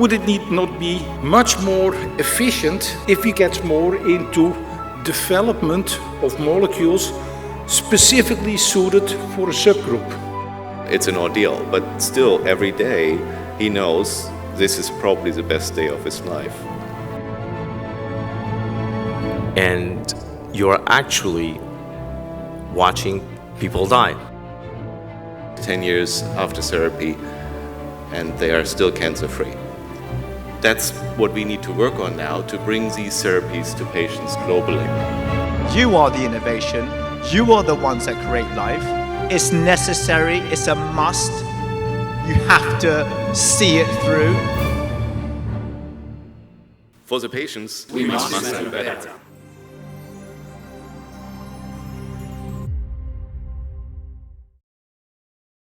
would it not be much more efficient if we get more into development of molecules specifically suited for a subgroup? It's an ordeal, but still every day he knows this is probably the best day of his life. And you're actually watching people die. 10 years after therapy, and they are still cancer-free. That's what we need to work on now to bring these therapies to patients globally. You are the innovation. You are the ones that create life. It's necessary. It's a must. You have to see it through. For the patients, we must do better.